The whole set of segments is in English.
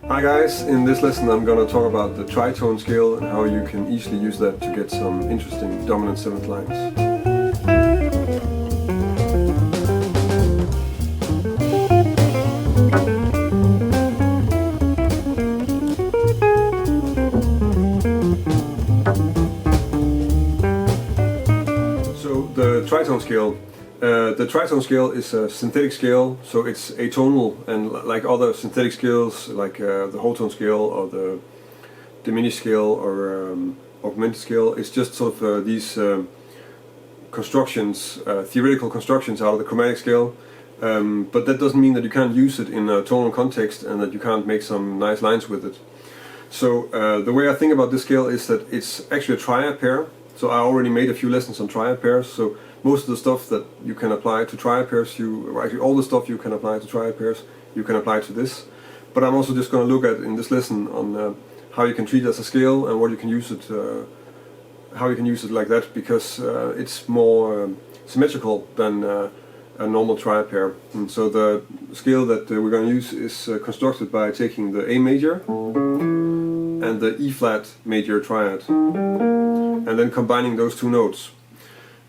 Hi guys, in this lesson I'm going to talk about the tritone scale and how you can easily use that to get some interesting dominant seventh lines. So the tritone scale. The tritone scale is a synthetic scale, so it's atonal, and like other synthetic scales, like the whole tone scale or the diminished scale or augmented scale, it's just sort of these constructions, theoretical constructions out of the chromatic scale. But that doesn't mean that you can't use it in a tonal context and that you can't make some nice lines with it. So the way I think about this scale is that it's actually a triad pair. So I already made a few lessons on triad pairs. So most of the stuff that you can apply to triad pairs, actually all the stuff you can apply to triad pairs, you can apply to this. But I'm also just going to look at in this lesson on how you can treat it as a scale and what you can use it, how you can use it like that, because it's more symmetrical than a normal triad pair. And so the scale that we're going to use is constructed by taking the A major and the E flat major triad, and then combining those two notes.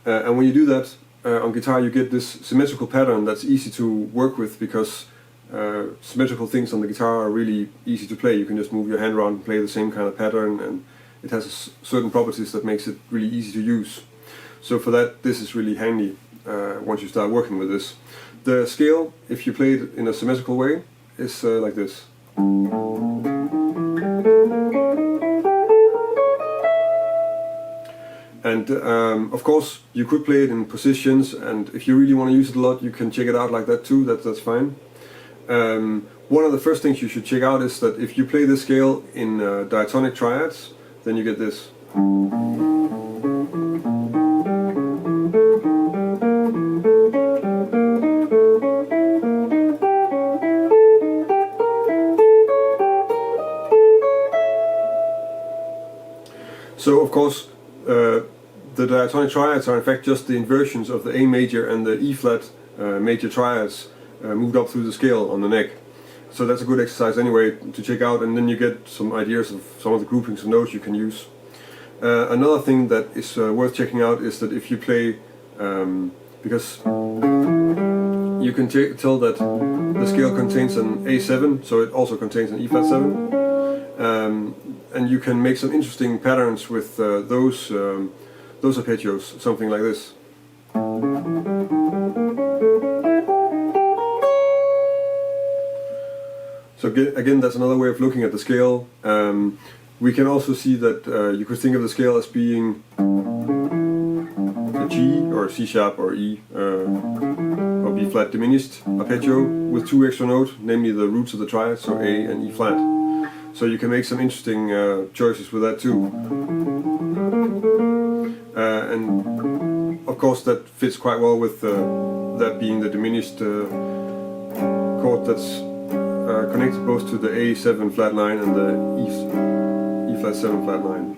And when you do that on guitar, you get this symmetrical pattern that's easy to work with, because symmetrical things on the guitar are really easy to play. You can just move your hand around and play the same kind of pattern, and it has certain properties that makes it really easy to use. So for that, this is really handy once you start working with this. The scale, if you play it in a symmetrical way, is like this. And of course you could play it in positions, and if you really want to use it a lot, you can check it out like that too. That's fine. One of the first things you should check out is that if you play this scale in diatonic triads, then you get this. So of course the diatonic triads are in fact just the inversions of the A major and the E flat major triads moved up through the scale on the neck. So that's a good exercise anyway to check out, and then you get some ideas of some of the groupings of notes you can use. Another thing that is worth checking out is that if you play, because you can tell that the scale contains an A7, so it also contains an E flat 7, and you can make some interesting patterns with those arpeggios, something like this. So again, that's another way of looking at the scale. We can also see that you could think of the scale as being a G or C sharp or E or B flat diminished arpeggio with two extra notes, namely the roots of the triad, so A and E flat. So you can make some interesting choices with that too. And of course that fits quite well with that being the diminished chord that's connected both to the A7 flat line and the E flat 7 flat line.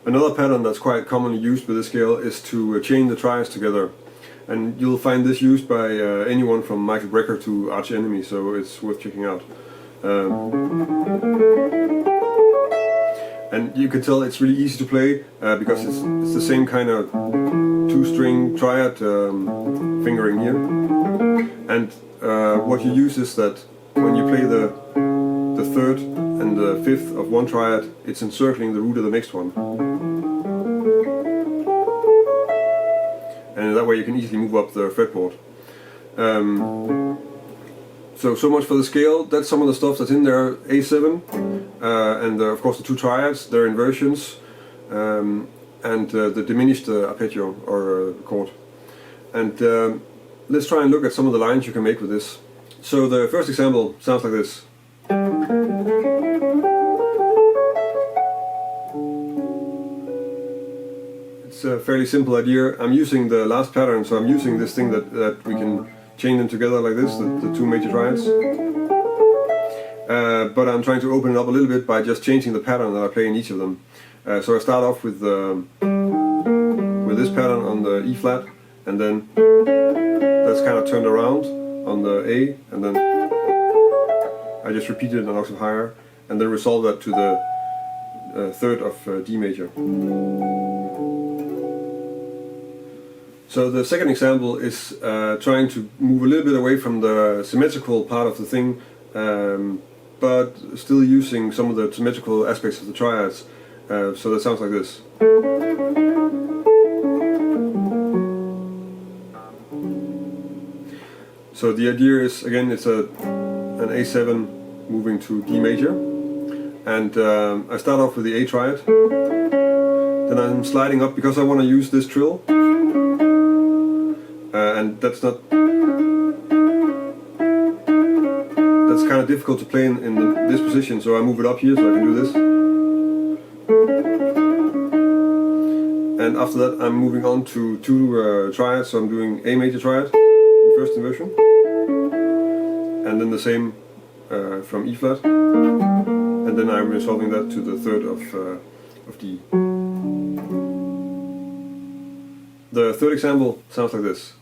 Another pattern that's quite commonly used with this scale is to chain the triads together. And you'll find this used by anyone from Michael Brecker to Arch Enemy, so it's worth checking out. And you can tell it's really easy to play because it's the same kind of two-string triad fingering here. And what you use is that when you play the third and the fifth of one triad, it's encircling the root of the next one. And that way you can easily move up the fretboard. So much for the scale. That's some of the stuff that's in there. A7 and of course the two triads, their inversions, and the diminished arpeggio or chord. And let's try and look at some of the lines you can make with this. So the first example sounds like this. It's a fairly simple idea. I'm using the last pattern, so I'm using this thing that we can chain them together like this, the two major triads. But I'm trying to open it up a little bit by just changing the pattern that I play in each of them. So I start off with this pattern on the E flat, and then that's kind of turned around on the A, and then I just repeat it an octave higher, and then resolve that to the third of D major. So the second example is trying to move a little bit away from the symmetrical part of the thing, but still using some of the symmetrical aspects of the triads. So that sounds like this. So the idea is, again, it's an A7 moving to D major, and I start off with the A triad, then I'm sliding up because I want to use this trill, and that's kind of difficult to play in this position, so I move it up here so I can do this. And after that I'm moving on to two triads, so I'm doing A major triad in first inversion, and then the same from E flat, and then I'm resolving that to the third of D. The third example sounds like this.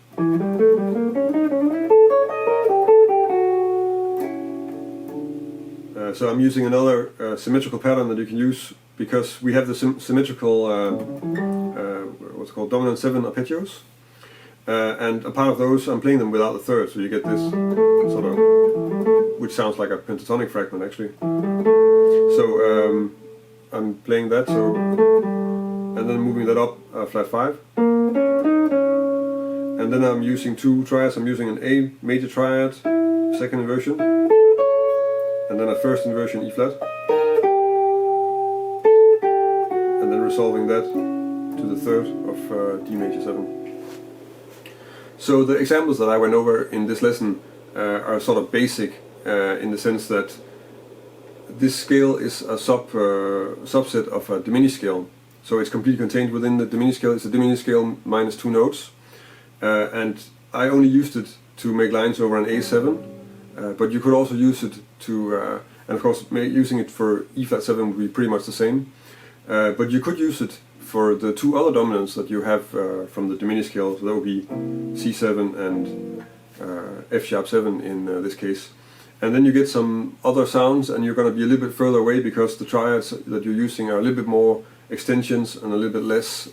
So I'm using another symmetrical pattern that you can use, because we have the symmetrical what's called dominant 7 arpeggios, and a part of those I'm playing them without the third, so you get this sort of, which sounds like a pentatonic fragment actually. So I'm playing that, so, and then moving that up flat 5, and then I'm using two triads. I'm using an A major triad, second inversion, and then a first inversion E flat, and then resolving that to the third of D major 7. So the examples that I went over in this lesson are sort of basic in the sense that this scale is a subset of a diminished scale. So it's completely contained within the diminished scale. It's a diminished scale minus 2 notes, and I only used it to make lines over an A7, but you could also use it to, and of course using it for E flat 7 would be pretty much the same, but you could use it for the two other dominants that you have from the diminished scale, so that would be C7 and F sharp 7 in this case. And then you get some other sounds, and you're going to be a little bit further away because the triads that you're using are a little bit more extensions and a little bit less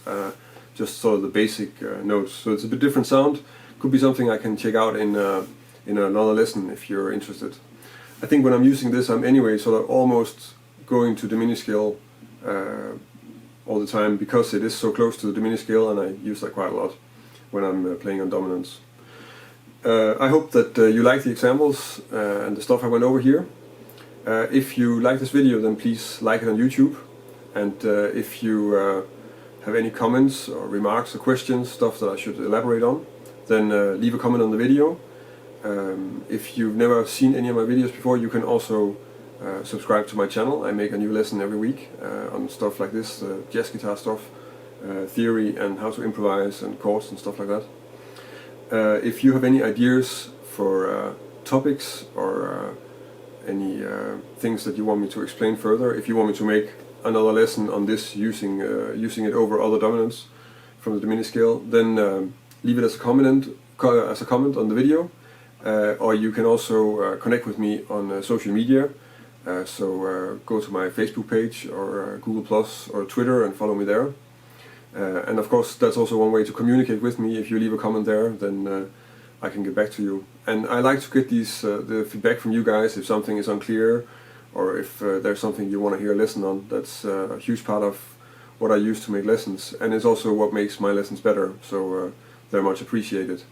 just sort of the basic notes. So it's a bit different sound. Could be something I can check out in another lesson if you're interested. I think when I'm using this, I'm anyway sort of almost going to diminished scale all the time, because it is so close to the diminished scale, and I use that quite a lot when I'm playing on dominants. I hope that you like the examples and the stuff I went over here. If you like this video, then please like it on YouTube, and if you have any comments or remarks or questions, stuff that I should elaborate on, then leave a comment on the video. If you've never seen any of my videos before, you can also subscribe to my channel. I make a new lesson every week on stuff like this, jazz guitar stuff, theory and how to improvise and chords and stuff like that. If you have any ideas for topics or any things that you want me to explain further, if you want me to make another lesson on this using it over other dominants from the diminished scale, then leave it as a comment on the video, or you can also connect with me on social media. So go to my Facebook page or Google Plus or Twitter and follow me there. And of course that's also one way to communicate with me. If you leave a comment there, then I can get back to you. And I like to get the feedback from you guys if something is unclear, or if there's something you want to hear a lesson on. That's a huge part of what I use to make lessons, and it's also what makes my lessons better, so they're much appreciated.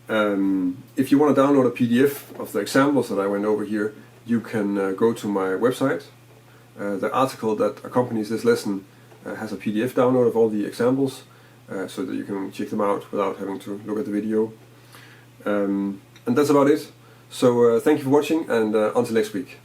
If you want to download a PDF of the examples that I went over here, you can go to my website. The article that accompanies this lesson has a PDF download of all the examples, so that you can check them out without having to look at the video. And that's about it. So thank you for watching, and until next week.